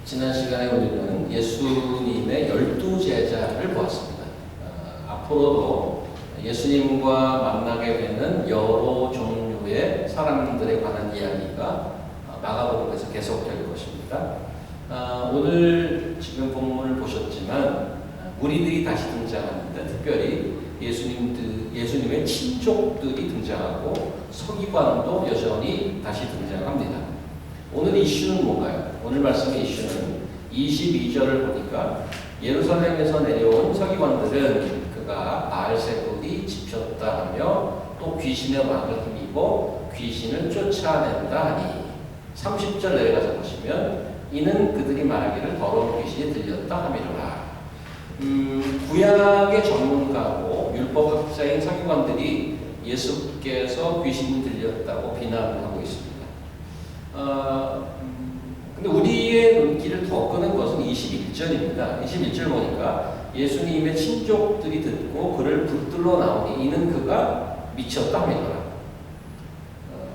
지난 시간에 우리는 예수님의 12제자를 보았습니다. 앞으로도 예수님과 만나게 되는 여러 종류의 사람들에 관한 이야기가 마가복음에서 계속될 것입니다. 오늘 지금 본문을 보셨지만 무리들이 다시 등장하는데 특별히 예수님의 친족들이 등장하고 서기관도 여전히 다시 등장합니다. 오늘 이슈는 뭔가요? 오늘 말씀의 이슈는 22절을 보니까 예루살렘에서 내려온 서기관들은 그가 바알세불이 지폈다 하며 또 귀신의 왕을 힘입어 귀신을 쫓아낸다 하니 30절 내려가서 보시면 이는 그들이 말하기를 더러운 귀신이 들렸다 함이로라. 구약의 전문가고 율법학자인 서기관들이 예수께서 귀신이 들렸다고 비난을 하고 있습니다. 근데 우리의 눈길을 더 끄는 것은 21절입니다. 21절 보니까 예수님의 친족들이 듣고 그를 붙들러 나오니 이는 그가 미쳤다 합니다.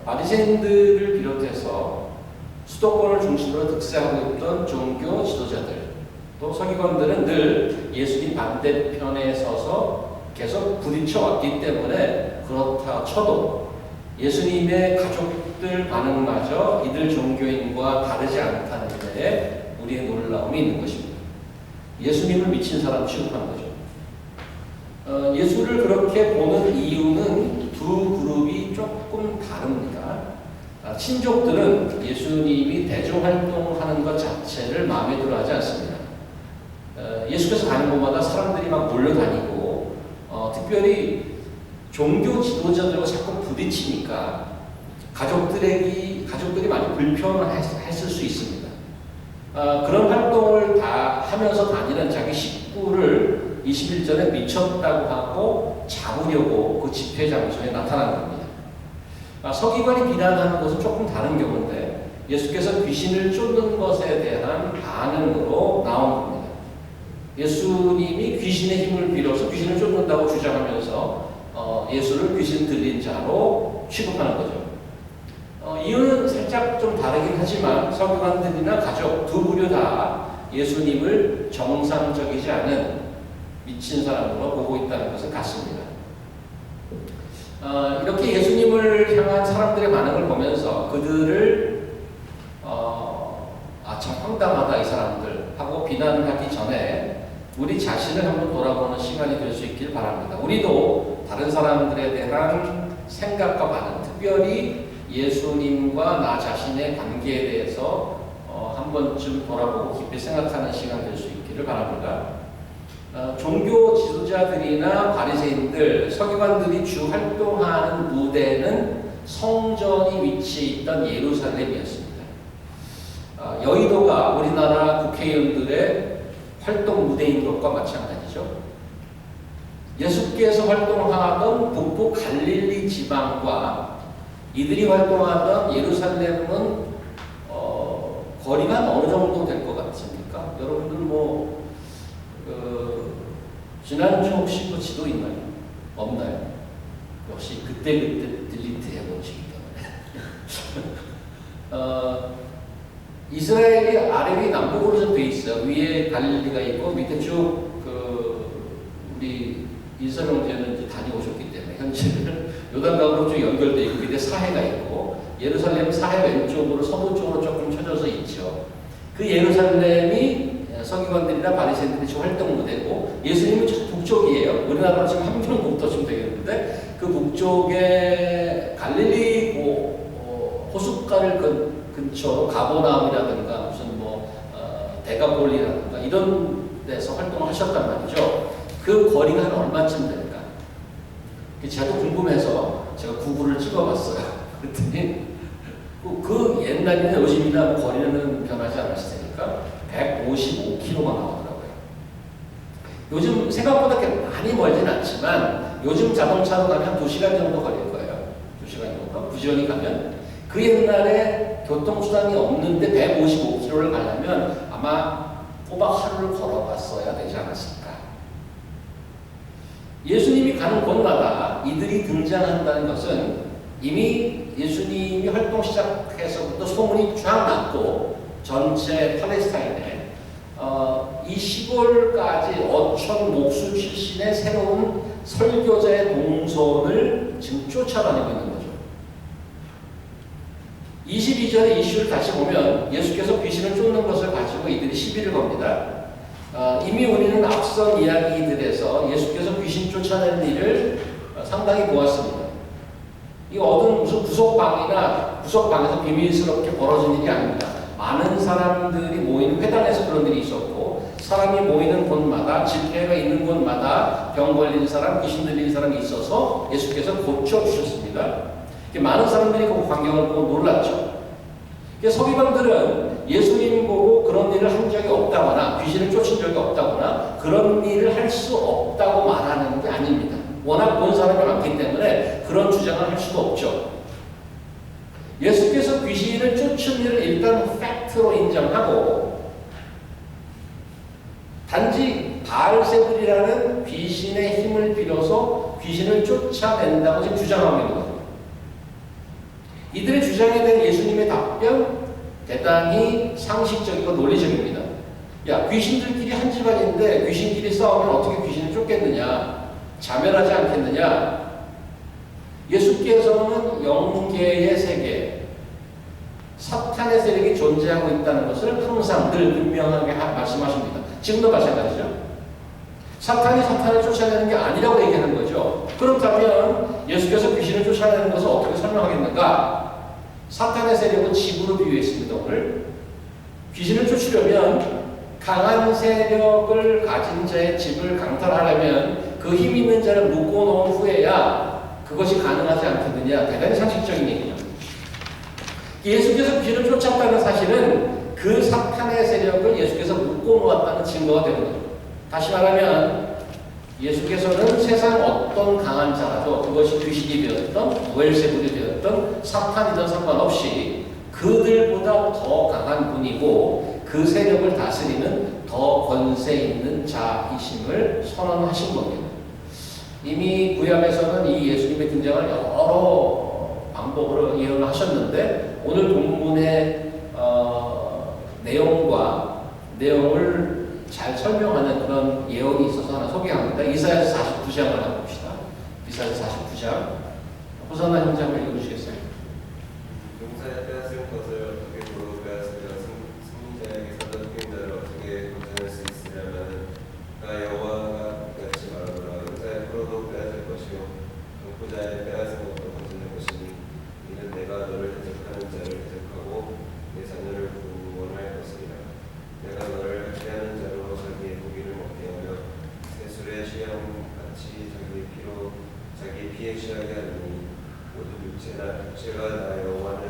바리새인들을 비롯해서 수도권을 중심으로 득세하고 있던 종교 지도자들 또 서기관들은 늘 예수님 반대편에 서서 계속 부딪혀 왔기 때문에 그렇다 쳐도 예수님의 가족들 반응마저 이들 종교인과 다르지 않다는 데에 우리의 놀라움이 있는 것입니다. 예수님을 미친 사람 취급하는 거죠. 예수를 그렇게 보는 이유는 두 그룹이 조금 다릅니다. 친족들은 예수님이 대중활동하는 것 자체를 마음에 들어하지 않습니다. 예수께서 가는 곳마다 사람들이 막 몰려다니고 특별히 종교 지도자들과 자꾸 부딪히니까 가족들이 많이 불편했을 수 있습니다. 그런 활동을 다 하면서 다니는 자기 식구를 21절에 미쳤다고 하고 잡으려고 그 집회 장소에 나타난 겁니다. 서기관이 비난하는 것은 조금 다른 경우인데 예수께서 귀신을 쫓는 것에 대한 반응으로 나온 겁니다. 예수님이 귀신의 힘을 빌어서 귀신을 쫓는다고 주장하면서 예수를 귀신 들린 자로 취급하는 거죠. 이유는 살짝 좀 다르긴 하지만 서기관들이나 가족 두 부류 다 예수님을 정상적이지 않은 미친 사람으로 보고 있다는 것은 같습니다. 이렇게 예수님을 향한 사람들의 반응을 보면서 그들을 참 황당하다 이 사람들 하고 비난을 하기 전에 우리 자신을 한번 돌아보는 시간이 될 수 있길 바랍니다. 우리도 다른 사람들에 대한 생각과 반응, 특별히 예수님과 나 자신의 관계에 대해서 한 번쯤 돌아보고 깊이 생각하는 시간 될 수 있기를 바랍니다. 종교 지도자들이나 바리새인들, 서기관들이 주 활동하는 무대는 성전이 위치해 있던 예루살렘이었습니다. 여의도가 우리나라 국회의원들의 활동 무대인 것과 마찬가지죠. 예수께서 활동하던 북부 갈릴리 지방과 이들이 활동하던 예루살렘은 거리가 어느 정도 될 것 같습니까? 여러분들 지난주 혹시 그 지도 있나요? 없나요? 역시 그때 딜리트 해보시기 때문에 이스라엘이 아래 위 남북으로 좀 돼 있어요. 위에 갈릴리가 있고 밑에 쭉 우리 이스라엘은 이제 다녀오셨기 때문에 현지는 요단강으로 쭉 연결돼 있고 밑에 사해가 있고 예루살렘 사해 왼쪽으로 서부 쪽으로 조금 쳐져서 있죠. 그 예루살렘이 서기관들이나 바리새인들이 지금 활동 무대고 예수님은 저 북쪽이에요. 우리나라로 지금 함경북도 좀 되겠는데 그 북쪽에 갈릴리 호숫가를 근처로 가보나움이라든가 무슨 데가폴리라든가 이런 데서 활동을 하셨단 말이죠. 그 거리가 한 얼마쯤 될까? 저도 궁금해서 제가 구글을 찍어봤어요. 그랬더니 그 옛날이나 요즘이나 거리는 변하지 않았을 테니까 155km가 나오더라고요. 요즘 생각보다 많이 멀진 않지만 요즘 자동차로 가면 한 2시간 정도 걸릴 거예요. 2시간 정도. 부지런히 가면. 그 옛날에 교통수단이 없는데 155km를 가려면 아마 꼬박 하루를 걸어봤어야 되지 않았을까. 예수님이 가는 곳마다 이들이 등장한다는 것은 이미 예수님이 활동 시작해서부터 소문이 쫙 났고 전체 팔레스타인에 이 시골까지 어촌 목수 출신의 새로운 설교자의 동선을 지금 쫓아다니고 있는 거죠. 22절의 이슈를 다시 보면 예수께서 귀신을 쫓는 것을 가지고 이들이 시비를 겁니다. 이미 우리는 앞선 이야기들에서 예수께서 귀신 쫓아내는 일을 상당히 보았습니다. 이 어떤 무슨 구석방에서 비밀스럽게 벌어진 일이 아닙니다. 많은 사람들이 모이는 회당에서 그런 일이 있었고, 사람이 모이는 곳마다, 집회가 있는 곳마다 병 걸린 사람, 귀신 들린 사람이 있어서 예수께서 고쳐주셨습니다. 많은 사람들이 그 광경을 보고 놀랐죠. 서기관들은 예수님 보고 그런 일을 한 적이 없다거나 귀신을 쫓은 적이 없다거나 그런 일을 할 수 없다고 말하는 게 아닙니다. 워낙 본 사람이 많기 때문에 그런 주장을 할 수도 없죠. 예수께서 귀신을 쫓은 일을 일단 팩트로 인정하고 단지 바알세불이라는 귀신의 힘을 빌어서 귀신을 쫓아낸다고 지금 주장하고 있는 거예요. 이들의 주장에 대한 예수님의 답변 대단히 상식적이고 논리적입니다. 야, 귀신들끼리 한 집안인데 귀신끼리 싸우면 어떻게 귀신을 쫓겠느냐? 자멸하지 않겠느냐? 예수께서는 영계의 세계, 사탄의 세력이 존재하고 있다는 것을 항상 늘 분명하게 말씀하십니다. 지금도 마찬가지죠. 사탄이 사탄을 쫓아내는 게 아니라고 얘기하는 거죠. 그렇다면 예수께서 귀신을 쫓아내는 것을 어떻게 설명하겠는가? 사탄의 세력은 집으로 비유했습니다. 오늘 귀신을 쫓으려면 강한 세력을 가진 자의 집을 강탈하려면 그 힘 있는 자를 묶어놓은 후에야 그것이 가능하지 않겠느냐. 대단히 상식적인 얘기죠. 예수께서 귀신을 쫓았다는 사실은 그 사탄의 세력을 예수께서 묶어놓았다는 증거가 되는 거죠. 다시 말하면 예수께서는 세상 어떤 강한 자라도 그것이 귀신이 되었던 부엘세불이 되었던 사탄이든 상관없이 그들보다 더 강한 분이고 그 세력을 다스리는 더 권세 있는 자이심을 선언하신 겁니다. 이미 구약에서는 이 예수님의 등장을 여러 방법으로 예언을 하셨는데 오늘 본문의 내용을 잘 설명하는 그런 예언이 있어서 하나 소개합니다. 이사야서 49장을 한번 봅시다. 이사야서 49장. 호산나 형제를 읽어주시겠어요? 용사의 빼앗은 것을 어떻게 도로 빼앗으며 승리자에게 사던 후임자를 어떻게 고쳐낼 수 있으려면 나 여호와가 같이 말하노라. 용사의 풀어도 빼앗을 것이요 독보자의 빼앗은 것도 건져낼 것이니 이는 내가 너를 대적하는 자를 대적하고 내 자녀를 구원할 것이니라. 내가 너를 학대하는 자로 자기의 고기를 먹게 하며 세술의 시험같이 자기 피로 자기 피에 취하게 하느니 모든 육체가 나 여호와는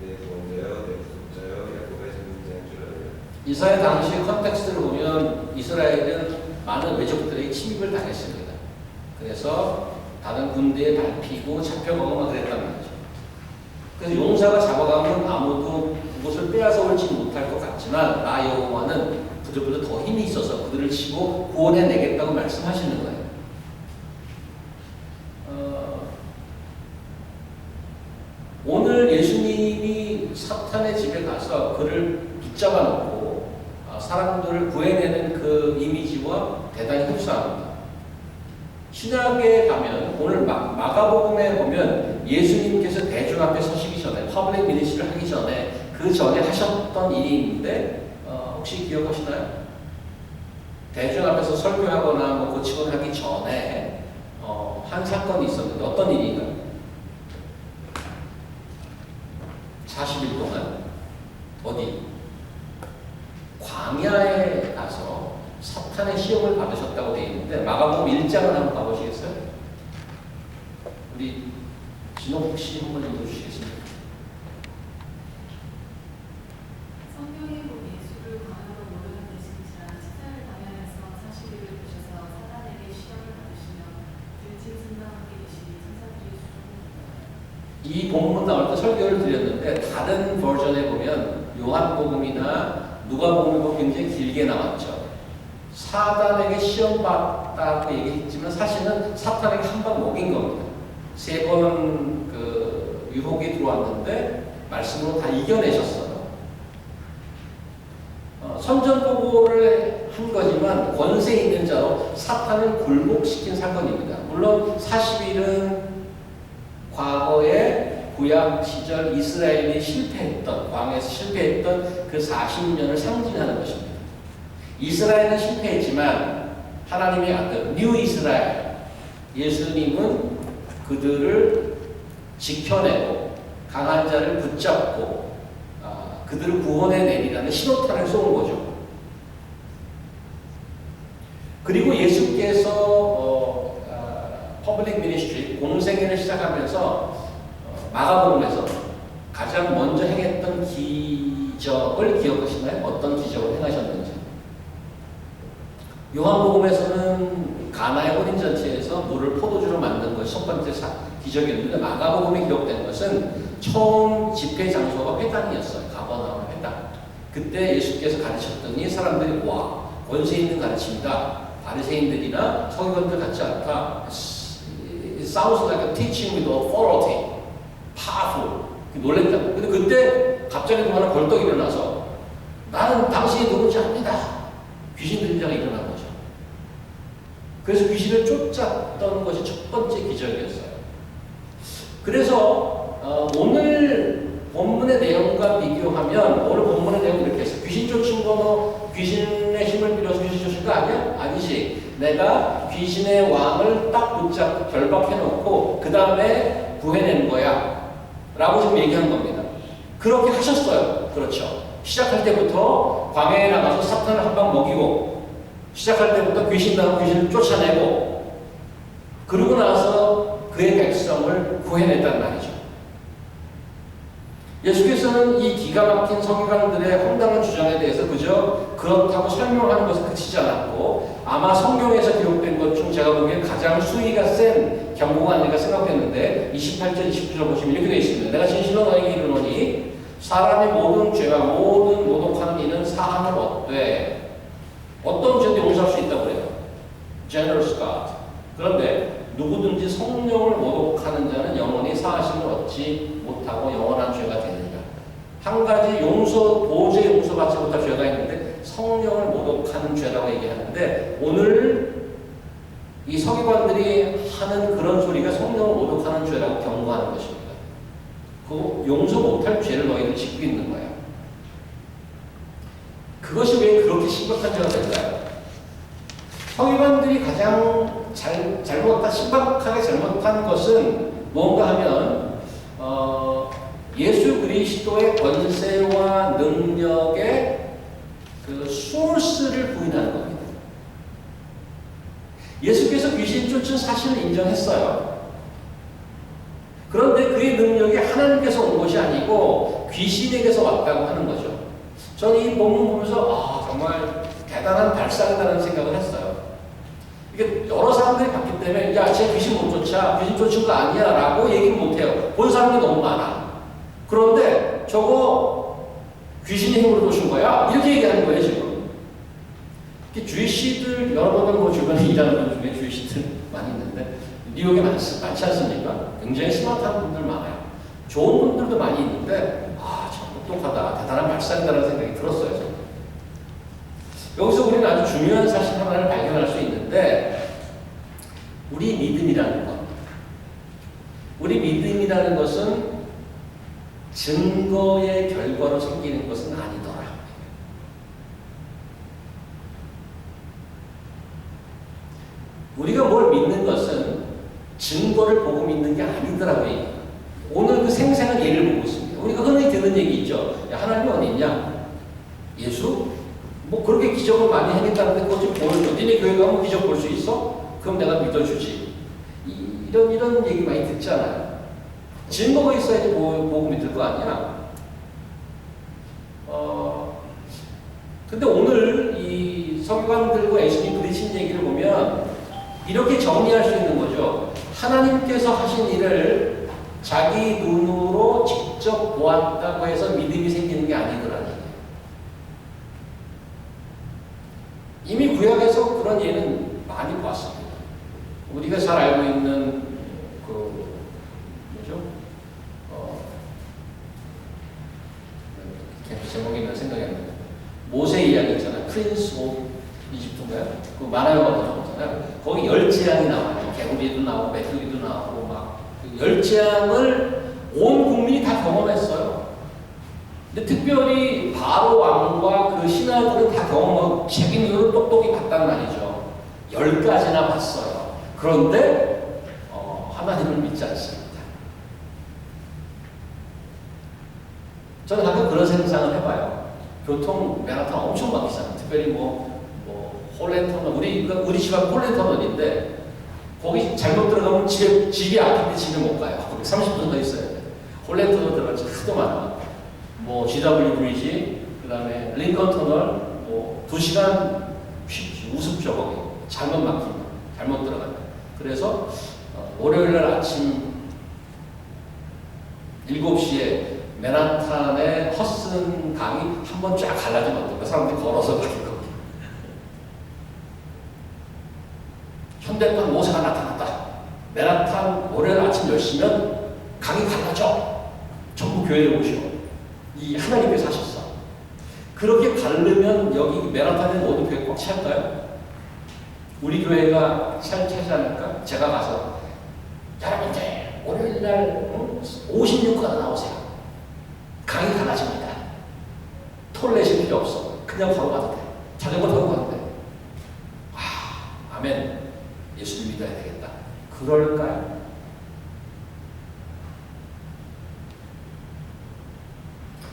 내 구원자여 내 구속자여 야곱의 생명자인 줄 알아요. 이사야 당시의 컨텍스트를 보면 이스라엘은 많은 외적들에게 침입을 당했습니다. 그래서 다른 군대에 밟히고 잡혀가거나 그랬단 말이죠. 그래서 용사가 잡아가면 아무도 그것을 빼앗아 올지 못할 것 같지만 나 여호와는 그들보다 더 힘이 있어서 그들을 치고 구원해내겠다고 말씀하시는 거예요. 오늘 예수님이 사탄의 집에 가서 그를 붙잡아 놓고 사람들을 구해내는 그 이미지와 대단히 흡사합니다. 신약에 가면 오늘 마가복음에 보면 예수님께서 대중 앞에 서시기 전에 퍼블릭 미니스트를 하기 전에 그 전에 하셨던 일이 있는데 혹시 기억하시나요? 대중 앞에서 설교하거나 뭐 고치거나 하기 전에 한 사건이 있었는데 어떤 일인가요? 40일 동안 어디? 광야에 가서 사탄의 시험을 받으셨다고 되어 있는데 마가복음 1장을 한번 봐보시겠어요? 우리 진옥 씨 한번 읽어주시겠습니까? 성경에 본 예수를 광야로 모르는 대신지라 치사를 당하여서 40일을 두셔서 사단에게 시험을 받으시며 들짐 승강하게 계시니 천사들이 수종합니다. 이 본문 나올 때 설교를 드렸는데 다른 버전에 보면 요한복음이나 누가복음에 보면 굉장히 길게 나왔죠. 사단에게 시험받았다고 얘기했지만 사실은 사탄에게 한 방 먹인 겁니다. 3번 유혹이 들어왔는데 말씀으로 다 이겨내셨어요. 선전포고를 한 거지만 권세 있는 자로 사탄을 굴복시킨 사건입니다. 물론 40일은 과거에 구약 시절 이스라엘이 실패했던, 광야에서 실패했던 그 40년을 상징하는 것입니다. 이스라엘은 실패했지만 하나님의 아들 뉴 이스라엘, 예수님은 그들을 지켜내고 강한 자를 붙잡고 그들을 구원해내리라는 신호탄을 쏘은 거죠. 그리고 예수께서 퍼블릭 미니스트리, 공생애를 시작하면서 마가복음에서 가장 먼저 행했던 기적을 기억하시나요? 어떤 기적을 행하셨는지. 요한복음에서는 가나의 혼인잔치에서 물을 포도주로 만든 것이 첫 번째 기적이었는데, 마가복음에 기록된 것은 처음 집회 장소가 회당이었어요. 가버나움 회당. 그때 예수께서 가르쳤더니 사람들이 와, 권세 있는 가르침이다. 바리새인들이나 서기관들 같지 않다. It sounds like a teaching with authority. powerful. 놀랬다. 근데 그때 갑자기 누가 벌떡 일어나서 나는 당신이 누군지 압니다. 귀신 들린 자가 일어난 거죠. 그래서 귀신을 쫓았던 것이 첫 번째 기적이었어요. 그래서 오늘 본문의 내용과 비교하면 오늘 본문의 내용이 이렇게 했어요. 귀신 쫓은 거 귀신의 힘을 빌어서 귀신 쫓은 거 아니야? 아니지. 내가 귀신의 왕을 딱 붙잡고 결박해놓고 그 다음에 구해낸 거야 라고 지금 얘기한 겁니다. 그렇게 하셨어요. 그렇죠. 시작할 때부터 광야에 나가서 사탄을 한 방 먹이고, 시작할 때부터 귀신 나오고 귀신을 쫓아내고, 그러고 나서 그의 백성을 구해냈단 말이죠. 예수께서는 이 기가 막힌 서기관들의 황당한 주장에 대해서 그저 그렇다고 설명하는 것에 그치지 않았고, 아마 성경에서 기록된 것 중 제가 보기엔 가장 수위가 센 경고가 아닐까 생각했는데 28절, 29절 보시면 이렇게 되어 있습니다. 내가 진실로 너에게 이르노니 사람의 모든 죄와 모든 모독하는 이는 사함을 얻되, 어떤 죄도 용서할 수 있다고 그래요. Generous God. 그런데 누구든지 성령을 모독하는 자는 영원히 사하심을 얻지 못하고 영원한 죄가 되느니라. 한 가지 도저히 용서받지 못할 죄가 있는데 성령을 모독하는 죄라고 얘기하는데, 오늘 이 서기관들이 하는 그런 소리가 성령을 모독하는 죄라고 경고하는 것입니다. 그 용서 못할 죄를 너희들 짓고 있는 거야. 그것이 왜 그렇게 심각한 죄가 될까요? 서기관들이 가장 심각하게 잘못한 것은 뭔가 하면 예수 그리스도의 권세와 능력의 그 소스를 부인하는 겁니다. 예수께서 귀신 쫓은 사실을 인정했어요. 그런데 그의 능력이 하나님께서 온 것이 아니고 귀신에게서 왔다고 하는 거죠. 저는 이 본문 보면서 정말 대단한 발상이라는 생각을 했어요. 이게 여러 사람들이 봤기 때문에 야, 쟤 귀신 못 쫓아, 귀신 쫓은 거 아니야 라고 얘기를 못해요. 본 사람이 너무 많아. 그런데 저거 귀신의 힘으로 쫓은 거야? 이렇게 얘기하는 거예요 지금. 주이시들, 여러분은 뭐 주변에 일하는 분 중에 주이시들 많이 있는데 뉴욕에 많지 않습니까? 굉장히 스마트한 분들 많아요. 좋은 분들도 많이 있는데 참 똑똑하다, 대단한 발상이다라는 생각이 들었어요. 저는. 여기서 우리는 아주 중요한 사실 하나를 발견할 수 있는데, 우리 믿음이라는 것, 우리 믿음이라는 것은 증거의 결과로 생기는 것은 아니더라. 우리가 뭘 믿는 것은 증거를 보고 믿는 게 아니더라고요. 오늘 그 생생한 예를 보고 있습니다. 우리가 흔히 듣는 얘기 있죠. 야, 하나님 어디 있냐? 예수? 뭐 그렇게 기적을 많이 해냈다는데 그것 좀 보여줘. 니네 교회 가면 기적 볼 수 있어? 그럼 내가 믿어주지. 이런 얘기 많이 듣잖아요. 증거가 있어야지 보고 믿을 거 아니야? 근데 오늘 이 서기관들과 예수님 부딪힌 얘기를 보면 이렇게 정리할 수 있는 거죠. 하나님께서 하신 일을 자기 눈으로 직접 보았다고 해서 믿음이 생기는 게 아니더라니. 이미 구약에서 그런 예는 많이 봤습니다. 우리가 잘 알고 있는 제목이 있는 생각이 안 나요. 모세 이야기 있잖아요. 프린스 오브 이집트인가요? 그 만화 영화도 나오잖아요. 거기 열재앙이 나와요. 개구리도 나오고 메뚜기도 나오고 막 열재앙을 온 국민이 다 경험했어요. 근데 특별히 바로 왕과 그 신하들은 다 경험하고 책임으로 똑똑히 봤단 말이죠. 10가지나 봤어요. 그런데 하나님을 믿지 않습니다. 저는 가끔 그런 생각을 해봐요. 교통 맨하탄 엄청 막히잖아요. 특별히 홀랜터널, 우리 집 앞 홀랜터널인데 거기 잘못 들어가면 집이 아픈데 집에 못 가요. 거기 30분 더 있어야 돼. 홀랜터널 들어갈 때 하도 많아. GW 브리지, 그 다음에 링컨 터널, 2시간 쉽지, 우습죠, 거기. 잘못 막힌다. 잘못 들어간다. 그래서, 월요일날 아침 7시에 맨하탄의 허슨 강이 한번 쫙 갈라지면 어떨까? 사람들이 걸어서 가는 거. 현대판 모세가 나타났다. 맨하탄 월요일 아침 10시면 강이 갈라져. 전부 교회를 오시오. 이 하나님께서 하셨어. 그렇게 가르면 여기 맨하탄의 모든 교회 꽉 찰까요? 우리 교회가 차지 않을까? 제가 가서 여러분들 월요일날 56가나 나오세요. 강이 갈라집니다. 톨 내실 필요 없어. 그냥 걸어가도 돼. 자전거 타고 가도 돼. 아멘. 예수를 믿어야 되겠다. 그럴까요?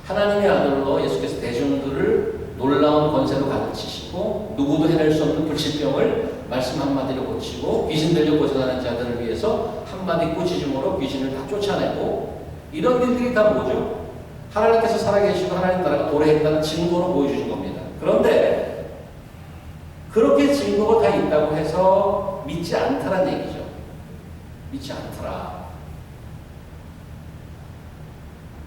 하나님의 아들로 예수께서 대중들을 놀라운 권세로 가르치시고 누구도 해낼 수 없는 불치병을 말씀 한마디로 고치고 귀신 들려 고생하는 자들을 위해서 한마디 꾸짖음으로 귀신을 다 쫓아내고 이런 일들이 다 뭐죠? 하나님께서 살아계시고 하나님 나라가 도래했다는 증거로 보여주신 겁니다. 그런데 그렇게 증거가 다 있다고 해서 믿지 않더란 얘기죠. 믿지 않더라.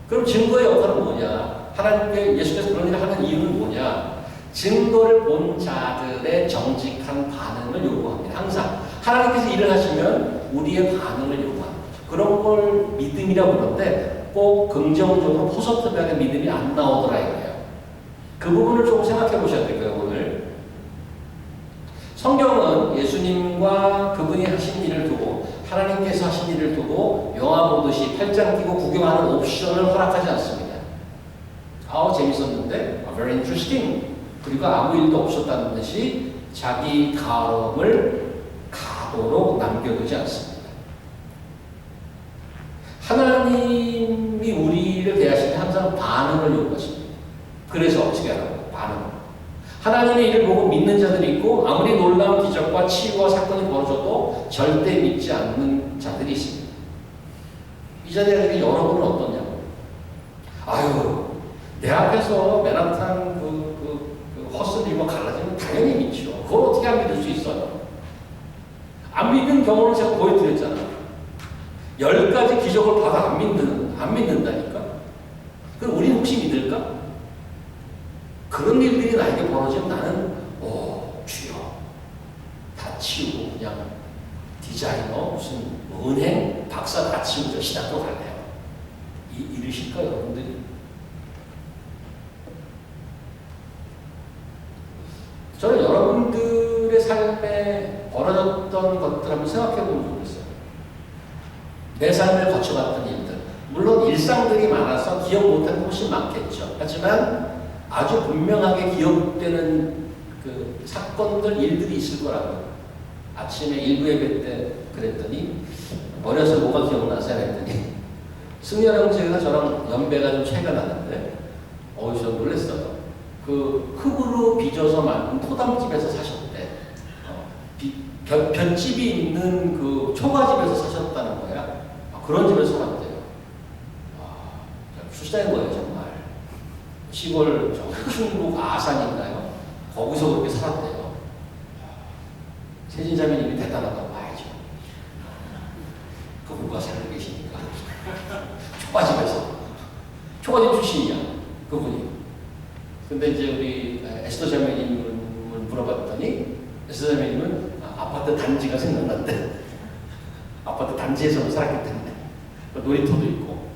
그럼 증거의 역할은 뭐냐? 하나님께 예수께서 그런 일을 하는 이유는 뭐냐? 증거를 본 자들의 정직한 반응을 요구합니다. 항상 하나님께서 일을 하시면 우리의 반응을 요구하는 거죠. 그런 걸 믿음이라고 그러는데 꼭 긍정적으로 포섭하게 믿음이 안 나오더라 이거예요. 그 부분을 조금 생각해 보셔야 될 거예요. 오늘 성경은 예수님과 그분이 하신 일을 두고 하나님께서 하신 일을 두고 영화 보듯이 팔짱 끼고 구경하는 옵션을 허락하지 않습니다. 재밌었는데 very interesting. 그리고 아무 일도 없었다는 듯이 자기 가름을 가도록 남겨두지 않습니다. 하나님이 우리를 대하실 때 항상 반응을 요구하십니다. 그래서 어떻게 하라고? 반응. 하나님의 일을 보고 믿는 자들이 있고 아무리 놀라운 기적과 치유와 사건이 벌어져도 절대 믿지 않는 자들이 있습니다. 이 자리에 여러분은 어떠냐고? 내 앞에서 맨하탄 허스를 입어 갈라지면 당연히 믿죠. 그걸 어떻게 안 믿을 수 있어요? 안 믿는 경우를 제가 보여드렸잖아요. 10가지 기적을 봐도 안 믿는다니까? 그럼 우리는 혹시 믿을까? 그런 일들이 나에게 벌어지면 나는 주여 다 치우고 그냥 디자이너 무슨 은행 박사 다 치우고 저 신학교 갈래요. 이러실까요 여러분들이? 저는 여러분들의 삶에 벌어졌던 것들 한번 생각해 보면 좋겠어요. 내 삶을 거쳐갔던 일들. 물론 일상들이 많아서 기억 못하는 게 훨씬 많겠죠. 하지만 아주 분명하게 기억되는 그 사건들, 일들이 있을 거라고요. 아침에 일부 예배 때 그랬더니 어려서 뭐가 기억나세요? 했더니 승열 형제가 저랑 연배가 좀 차이가 나는데 저 놀랬어요. 그 흙으로 빚어서 만든 토담집에서 사셨대. 볏집이 있는 그 초가집에서 사셨다는 거야. 그런 집에서 살았대요. 출세한 거예요 정말. 시골 충북 아산인가요? 거기서 그렇게 살았대요. 세진자매님이 대단하다고 봐야죠. 그분과 살고 계시니까. 초가집 출신이야 그분이. 근데 이제 우리 에스더 자매님을 물어봤더니 에스더 자매님은 아파트 단지가 생각난대. 아파트 단지에서만 살았기 때문에 놀이터도 있고.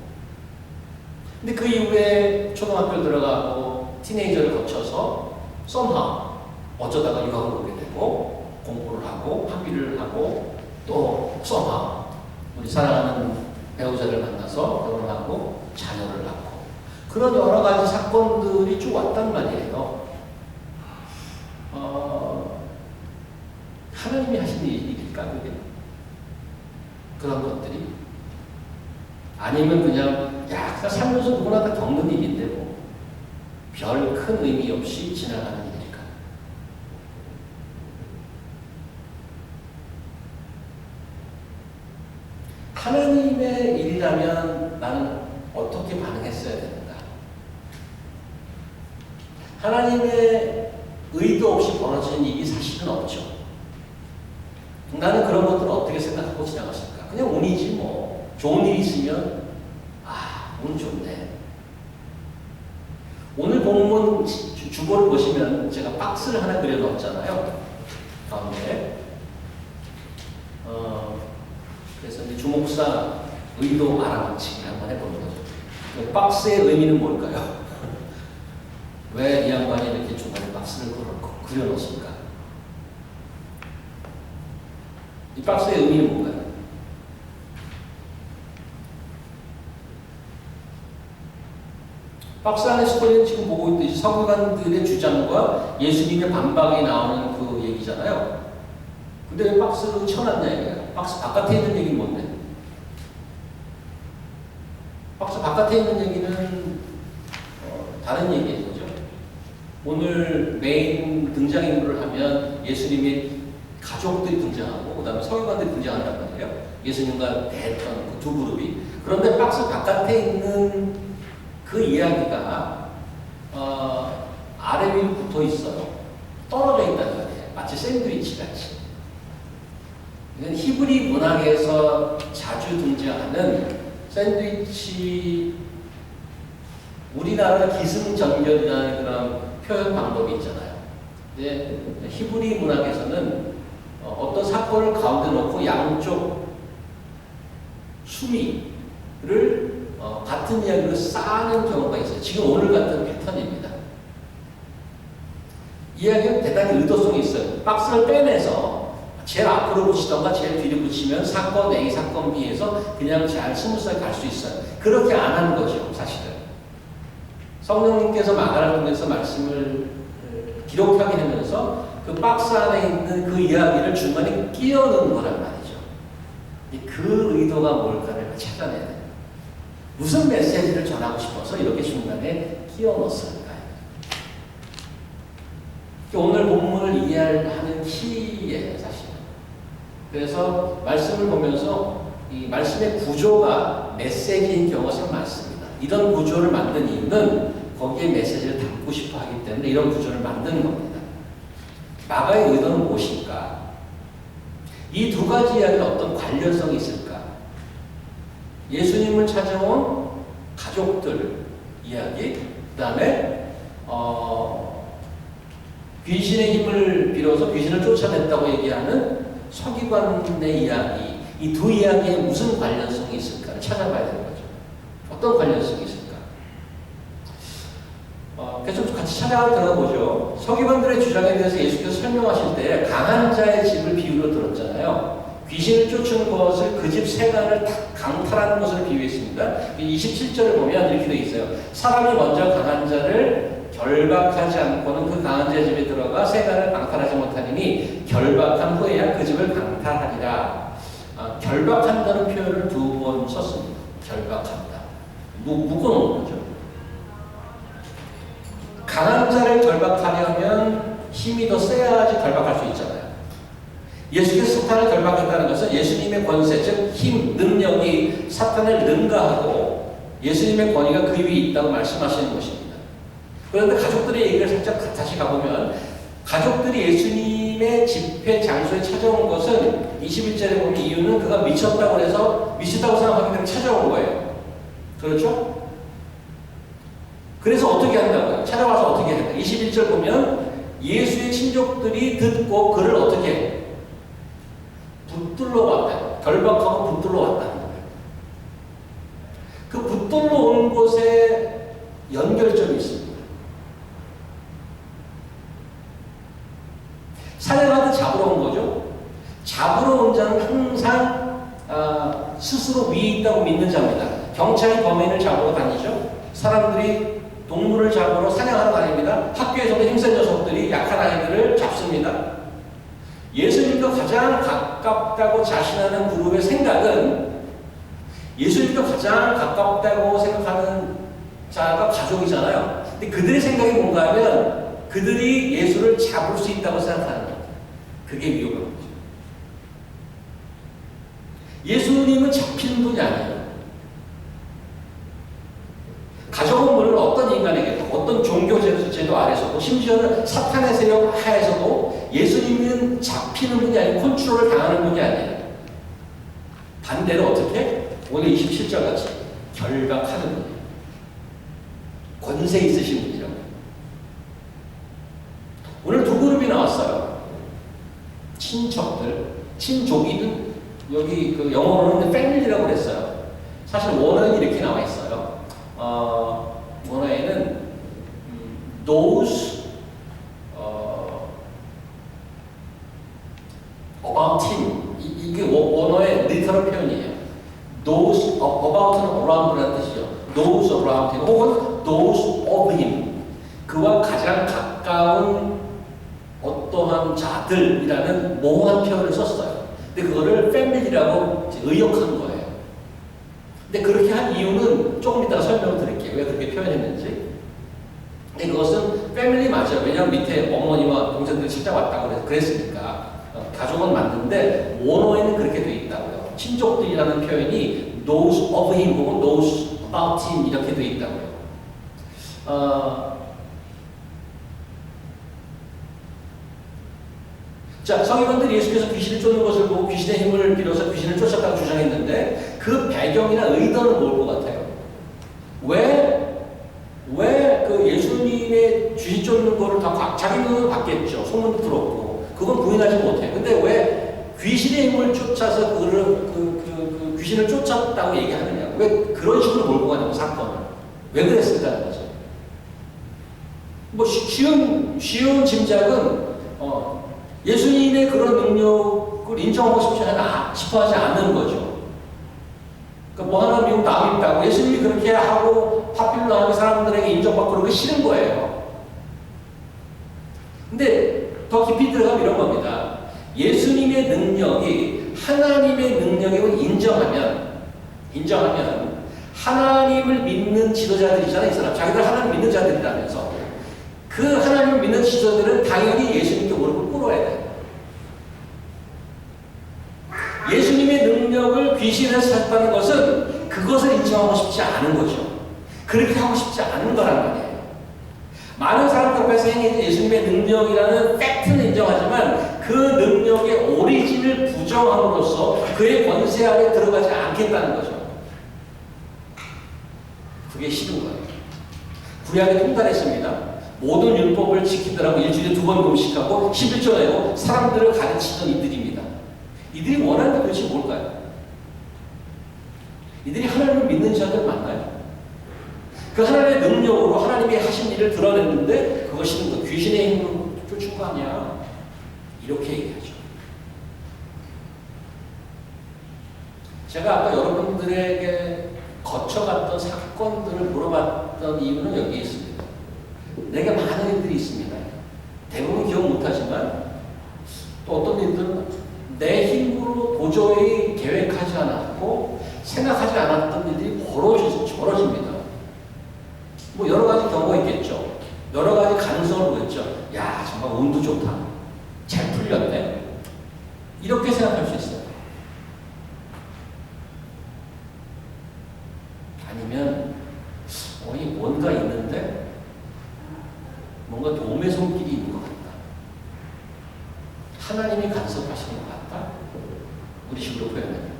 근데 그 이후에 초등학교를 들어가고 티네이저를 거쳐서 somehow 어쩌다가 유학을 오게 되고 공부를 하고 학위를 하고 또 somehow 우리 사랑하는 배우자를 만나서 결혼하고 자녀를 낳고 그런 여러 가지 사건들이 쭉 왔단 말이에요. 하나님이 하신 일일까 그게? 그런 것들이? 아니면 그냥 그냥 살면서 누구나 다 겪는 일인데 뭐 별 큰 의미 없이 지나가는 일일까? 하나님의 일이라면 나는 어떻게 반응했어야 되는가? 하나님의 의도 없이 벌어지는 일이 사실은 없죠. 나는 그런 것들을 어떻게 생각하고 지나갔을까? 그냥 운이지 뭐. 좋은 일이 있으면 운 좋네. 오늘 본문 주보를 보시면 제가 박스를 하나 그려놓았잖아요. 가운데. 그래서 이제 주목사 의도 알아맞히기 한번 해보는 거죠. 그 박스의 의미는 뭘까요? 왜 이 양반이 이렇게 중간에 박스를 그려놓습니까? 이 박스의 의미는 뭔가요? 박스 안에 스토리는 지금 보고 있듯이 서기관들의 주장과 예수님의 반박이 나오는 그 얘기잖아요. 근데 왜 박스로 쳐놨냐 이거야? 박스 바깥에 있는 얘기는 뭔데? 박스 바깥에 있는 얘기는 다른 얘기예요. 그죠? 오늘 메인 등장인물을 하면 예수님의 가족들이 등장하고 그 다음에 서기관들이 등장한단 말이에요. 예수님과 대했던 그 두 그룹이. 그런데 박스 바깥에 있는 그 이야기가 아래 위로 붙어 있어요. 떨어져 있다는 말이에요. 마치 샌드위치 같이. 이건 히브리 문학에서 자주 등장하는 샌드위치, 우리나라 기승전결이라는 그런 표현 방법이 있잖아요. 근데 히브리 문학에서는 어떤 사건을 가운데 놓고 양쪽 수미를 같은 이야기를 쌓는 경우가 있어요. 지금 오늘 같은 패턴입니다. 이야기는 대단히 의도성이 있어요. 박스를 빼내서 제일 앞으로 붙이던가 제일 뒤로 붙이면 사건 A, 사건 B에서 그냥 잘 스무스하게 갈 수 있어요. 그렇게 안 하는 거죠, 사실은. 성령님께서 마가를 통해서 말씀을 기록하게 하면서 그 박스 안에 있는 그 이야기를 중간에 끼워 넣은 거란 말이죠. 그 의도가 뭘까를 찾아내야 돼요. 무슨 메시지를 전하고 싶어서 이렇게 중간에 끼워 넣었을까요? 오늘 본문을 이해하는 키예요, 사실. 그래서 말씀을 보면서 이 말씀의 구조가 메시지인 경우가 참 많습니다. 이런 구조를 만든 이유는 거기에 메시지를 담고 싶어 하기 때문에 이런 구조를 만드는 겁니다. 마가의 의도는 무엇일까? 이 두 가지 이야기는 어떤 관련성이 있을까? 예수님을 찾아온 가족들 이야기, 그 다음에 귀신의 힘을 빌어서 귀신을 쫓아냈다고 얘기하는 서기관의 이야기, 이 두 이야기에 무슨 관련성이 있을까를 찾아봐야 되는 거죠. 어떤 관련성이 있을까? 그래서 좀 같이 들어가 보죠. 서기관들의 주장에 대해서 예수께서 설명하실 때 강한 자의 집을 비유로 들었잖아요. 귀신을 쫓는 것을 그 집 세간을 강탈하는 것을 비유했습니다. 27절을 보면 이렇게 되어 있어요. 사람이 먼저 강한 자를 결박하지 않고는 그 강한 자의 집에 들어가 세간을 강탈하지 못하니 결박한 후에야 그 집을 강탈하리라. 결박한다는 표현을 두 번 썼습니다. 결박한다. 묶어놓은 거죠. 강한 자를 결박하려면 힘이 더 세야지 결박할 수 있잖아요. 예수께서 사탄을 결박했다는 것은 예수님의 권세, 즉 힘, 능력이 사탄을 능가하고 예수님의 권위가 그 위에 있다고 말씀하시는 것입니다. 그런데 가족들의 얘기를 살짝 다시 가보면 가족들이 예수님의 집회 장소에 찾아온 것은 21절에 보면 이유는 그가 미쳤다고 해서 미쳤다고 생각하기 때문에 찾아온 거예요. 그렇죠? 그래서 어떻게 한다고요? 찾아와서 어떻게 한다? 21절 보면 예수의 친족들이 듣고 그를 어떻게 해? 붙들러 왔다. 결박하고 붙들러 왔다는 거예요. 그 붙들러 온 곳에 연결점이 있습니다. 사냥하듯 잡으러 온 거죠. 잡으러 온 자는 항상 스스로 위에 있다고 믿는 자입니다. 경찰이 범인을 잡으러 다니죠. 사람들이 동물을 잡으러 사냥하러 다닙니다. 학교에서도 힘센 녀석들이 약한 아이들을 잡습니다. 예수님과 가장 가깝다고 자신하는 그룹의 생각은 예수님과 가장 가깝다고 생각하는 자가 가족이잖아요. 근데 그들의 생각이 뭔가 하면 그들이 예수를 잡을 수 있다고 생각하는 거예요. 그게 위험한 거죠. 예수님은 잡히는 분이 아니에요. 가족은 물론 어떤 인간에게도 어떤 종교 제도 아래서도 심지어는 사탄의 세력 하에서도 예수님은 잡히는 분이 아니고 컨트롤을 당하는 분이 아니에요. 반대로 어떻게? 오늘 27절 같이 결박하는 분이에요. 권세 있으신 분이라고. 오늘 두 그룹이 나왔어요. 친척들, 친족이든 여기 그 영어로는 패밀리라고 그랬어요. 사실 원어는 이렇게 나와 있어요. 원어에는 those about him 이게 원어의 리터럴 표현이에요. those about는 around라는 뜻이죠. those around him 혹은 those of him 그와 가장 가까운 어떠한 자들이라는 모호한 표현을 썼어요. 근데 그거를 패밀리라고 의역한 거예요. 근데 그렇게 한 이유는 조금 이따가 설명을 드릴게요. 왜 그렇게 표현했는지. 근데 그것은 패밀리 맞아요. 왜냐하면 밑에 어머니와 동생들이 찾아왔다고 그랬으니까. 가족은 맞는데 원어에는 그렇게 돼 있다고요. 친족들이라는 표현이 those of him 혹은 those about him 이렇게 돼 있다고요. 자, 서기관들이 예수께서 귀신을 쫓는 것을 보고 귀신의 힘을 빌어서 귀신을 쫓았다고 주장했는데 그 배경이나 의도는 뭘 것 같아요? 왜 그 예수님의 귀신 쫓는 거를 다 자기 눈으로 봤겠죠. 소문도 들었고. 그건 부인하지 못해요. 근데 왜 귀신의 힘을 쫓아서 그 귀신을 쫓았다고 얘기하느냐? 왜 그런 식으로 몰고 가냐고, 사건을. 왜 그랬을까는 거죠. 뭐, 쉬운 짐작은, 예수님의 그런 능력을 인정하고 싶어 하지 않는 거죠. 그러니까 뭐 하나 미국 남이 있다고 예수님이 그렇게 하고 파필로하게 사람들에게 인정받고 그런 게 싫은 거예요. 근데 더 깊이 들어가면 이런 겁니다. 예수님의 능력이 하나님의 능력임을 인정하면 하나님을 믿는 지도자들이잖아요. 이 사람. 자기들 하나님 믿는 자들이라면서 그 하나님을 믿는 지도자들은 당연히 예수님께 무릎을 꿇어야 돼요. 예수님의 능력을 귀신에서 샀다는 것은 그것을 인정하고 싶지 않은 거죠. 그렇게 하고 싶지 않은 거란 말이에요. 많은 사람들 앞에서 행해진 예수님의 능력이라는 팩트는 인정하지만 그 능력의 오리진을 부정함으로써 그의 권세 안에 들어가지 않겠다는 거죠. 그게 싫은 거예요. 구약에 통달했습니다. 모든 율법을 지키더라고 일주일에 2번 금식하고 11조 내고 사람들을 가르치던 이들입니다. 이들이 원하는 게 도대체 뭘까요? 이들이 하나님을 믿는 자들 맞나요? 그 하나님의 능력으로 하나님이 하신 일을 드러냈는데 그것이 뭐 귀신의 힘으로 쫓은 거 아니야? 이렇게 얘기하죠. 제가 아까 여러분들에게 거쳐갔던 사건들을 물어봤던 이유는 여기에 있습니다. 내게 많은 일들이 있습니다. 대부분 기억 못하지만 또 어떤 일들은 내 힘으로 도저히 계획하지 않았고 생각하지 않았던 일들이 벌어집니다. 뭐 여러 가지 경우가 있겠죠. 여러 가지 가능성을 보였죠. 야, 정말 운도 좋다. 잘 풀렸네. 이렇게 생각할 수 있어요. 아니면 뭔가 있는데 뭔가 도움의 손길이 있는 것 같다. 하나님이 간섭하시는 것 같다. 우리 식으로 표현해요.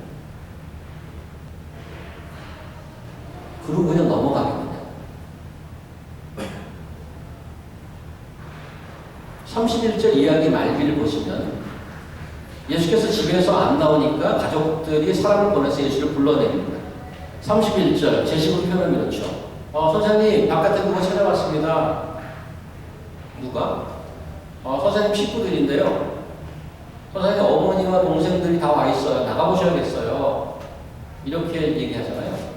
그리고 그냥 넘어가겠느냐. 31절 이야기 말기를 보시면 예수께서 집에서 안 나오니까 가족들이 사람을 보내서 예수를 불러냅니다. 31절 제식으로 표현하면 이렇죠. 선생님 바깥에 누가 찾아왔습니다. 누가? 선생님 식구들인데요. 선생님 어머니와 동생들이 다 와 있어요. 나가보셔야겠어요. 이렇게 얘기하잖아요.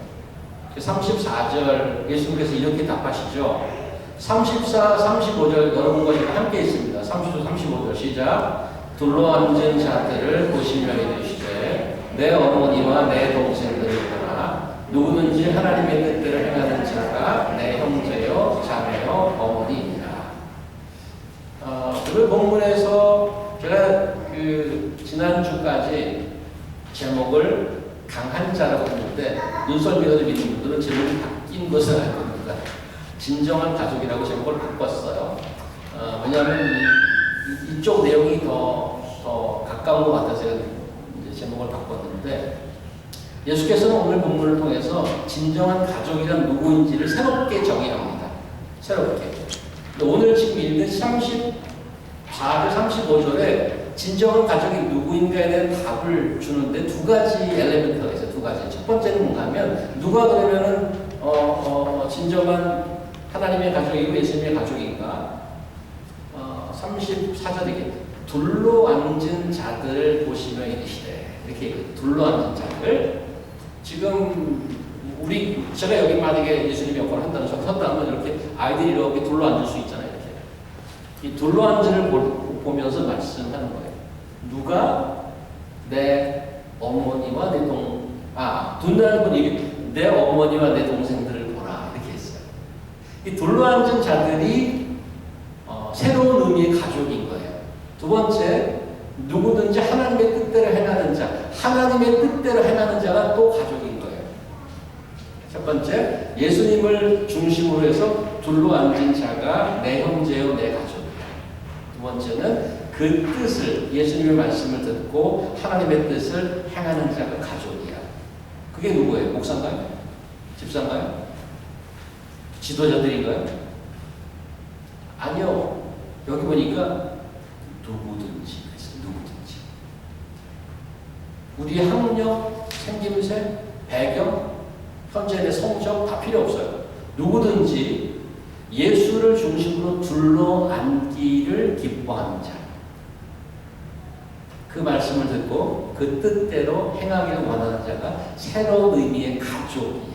34절 예수님께서 이렇게 답하시죠. 34, 35절 여러분과 제가 함께 있습니다. 30절, 35절 시작. 둘러앉은 자들을 보시며 이르시되 내 어머니와 내 동생들이구나. 누구든지 하나님의 뜻대로 행하는 자가 내 형제요 자매요 어머니이니라. 오늘 본문에서 제가 지난주까지 제목을 강한 자라고 했는데 눈썰미가 좀 있는 분들은 제목이 바뀐 것을 알고 있습니다. 진정한 가족이라고 제목을 바꿨어요. 왜냐하면 이쪽 내용이 더 가까운 것 같아서 제가 이제 제목을 바꿨는데 예수께서는 오늘 본문을 통해서 진정한 가족이란 누구인지를 새롭게 정의합니다. 새롭게. 오늘 지금 읽은 34절, 35절에 진정한 가족이 누구인가에 대한 답을 주는데 두 가지 엘리멘트가 있어요. 두 가지. 첫 번째는 뭔가 하면 누가 그러면은 진정한 하나님의 가족이고 예수님의 가족인가? 34절이겠네. 둘러앉은 자들을 보시며 이르시되 이렇게 얘기해요. 둘러앉은 자들. 지금 제가 여기 만약에 예수님의 역할을 한다는 선다면 이렇게 아이들이 이렇게 둘러앉을 수 있잖아요. 이렇게. 이 둘러앉을 보면서 말씀하는 거예요. 누가 내 어머니와 둘러앉은 분이 내 어머니와 내 동생들을 보라 이렇게 했어요. 이 둘러앉은 자들이 새로운 의미의 가족인 거예요. 두 번째, 누구든지 하나님의 뜻대로 행하는 자, 하나님의 뜻대로 행하는 자가 또 가족인 거예요. 첫 번째, 예수님을 중심으로 해서 둘러앉은 자가 내 형제요, 내 가족이야. 두 번째는 그 뜻을, 예수님의 말씀을 듣고 하나님의 뜻을 행하는 자가 가족이야. 그게 누구예요? 목사인가요? 집사인가요? 지도자들인가요? 아니요. 여기 보니까 누구든지. 우리의 학력, 생김새, 배경, 현재의 성적 다 필요 없어요. 누구든지 예수를 중심으로 둘러앉기를 기뻐하는 자. 그 말씀을 듣고 그 뜻대로 행하기를 원하는 자가 새로운 의미의 가족이에요.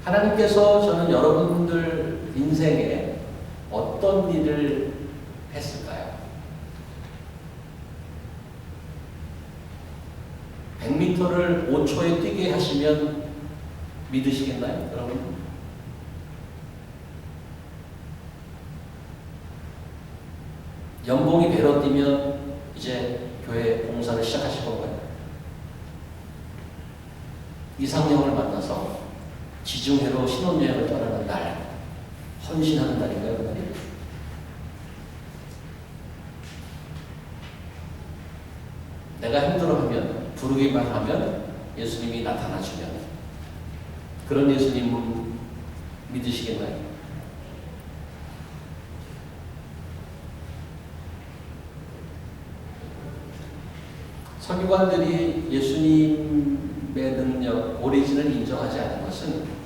하나님께서 저는 여러분들 인생에 어떤 일을 했을까요? 100m를 5초에 뛰게 하시면 믿으시겠나요, 여러분? 연봉이 배로 뛰면 이제 교회 봉사를 시작하실 건가요? 이상형을 만나서 지중해로 신혼여행을 떠나는 날, 헌신하는 날인가요, 그날이? 내가 힘들어하면, 부르기만 하면 예수님이 나타나주면 그런 예수님은 믿으시겠나요? 설교관들이 예수님의 능력, 오리진을 인정하지 않은 것은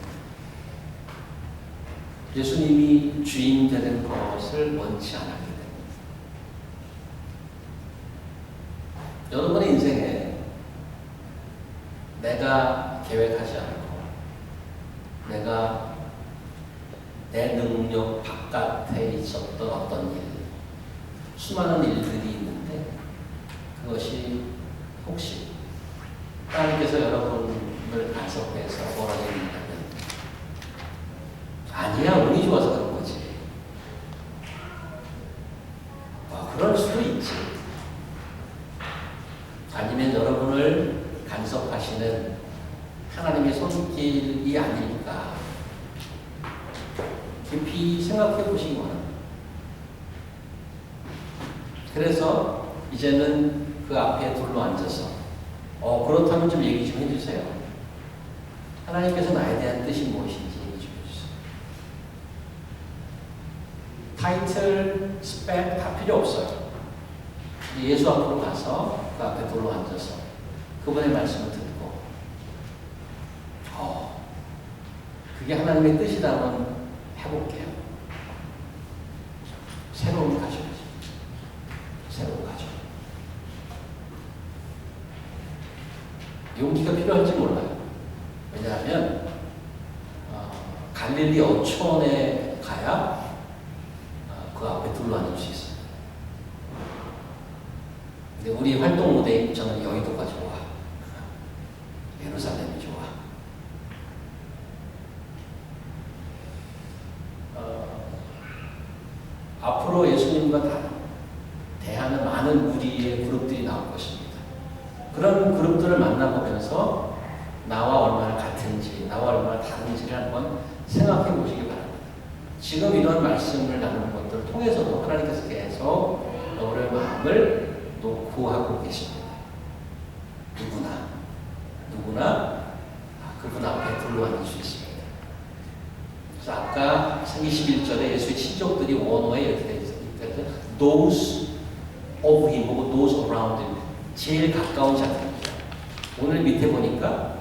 예수님이 주인 되는 것을 원치 않았기 때문에. 여러분의 인생에 내가 계획하지 않고 내가 내 능력 바깥에 있었던 어떤 일, 수많은 일들이 있는데 그것이 혹시 하나님께서 여러분을 간섭해서 벌어진 일이라면 아니야, 운이 좋아서 그런 거지. 그럴 수도 있지. 아니면 여러분을 간섭하시는 하나님의 손길이 아닐까. 깊이 생각해 보시기 바랍니다. 그래서 이제는 그 앞에 둘러앉아서 그렇다면 좀 얘기 좀 해주세요. 하나님께서 나에 대한 뜻이 무엇인지 얘기 좀 해주세요. 타이틀, 스펙 다 필요 없어요. 예수 앞으로 가서 그 앞에 둘러앉아서 그분의 말씀을 듣고 그게 하나님의 뜻이라면 해볼게요. 새로운 가족이죠. 새로운 가족. 용기가 필요할지 몰라요. 왜냐하면 갈릴리 어촌에 가야 그 앞에 둘러앉을 수 있어요. 근데 우리 활동 무대인 저는 여의도가 좋아. 예루살렘이 좋아. 앞으로 예수님과 대하는 많은 무리의 그룹들이 나올 것입니다. 그런 그룹들을 만나보면서 나와 얼마나 같은지, 나와 얼마나 다른지를 한번 생각해 보시기 바랍니다. 지금 이런 말씀을 나누는 것들을 통해서도 하나님께서 계속 여러분의 마음을 놓고 하고 계십니다. 누구나 그분 앞에 둘러앉을 수 있습니다. 그래서 아까 생기 11절에 예수의 친족들이 원어에 이렇게 되어 있어요. Those of him 혹은 those around him, 제일 가까운 자들입니다. 오늘 밑에 보니까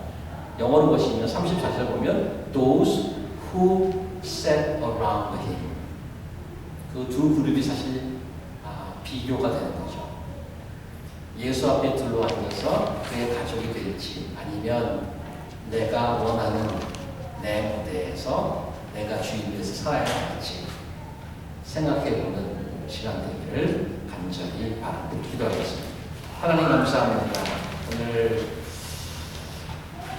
영어로 보시면 34절 보면 those who sat around him. 그 두 그룹이 사실 비교가 되는 거죠. 예수 앞에 둘러앉아서 그의 가족이 될지, 아니면 내가 원하는 내 무대에서 내가 주인에서 살아야 할지 생각해보는 시간 되기를 간절히 바랍니다. 기도하겠습니다. 하나님 감사합니다. 오늘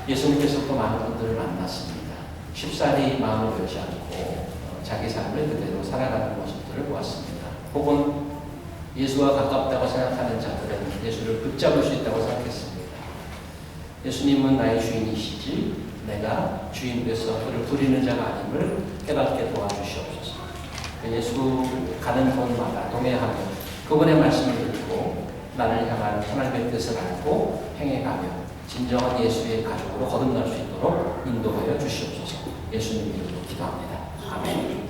예수님께서 또 많은 분들을 만났습니다. 쉽사리 마음을 열지 않고 자기 삶을 그대로 살아가는 모습들을 보았습니다. 혹은 예수와 가깝다고 생각하는 자들은 예수를 붙잡을 수 있다고 생각했습니다. 예수님은 나의 주인이시지 내가 주인께서 그를 부리는 자가 아님을 깨닫게 도와주시옵소서. 예수 가는 곳마다 동행하며 그분의 말씀을 듣고 나를 향한 하나님의 뜻을 알고 행해가며 진정한 예수의 가족으로 거듭날 수 있도록 인도하여 주시옵소서. 예수님 이름으로 기도합니다. 아멘.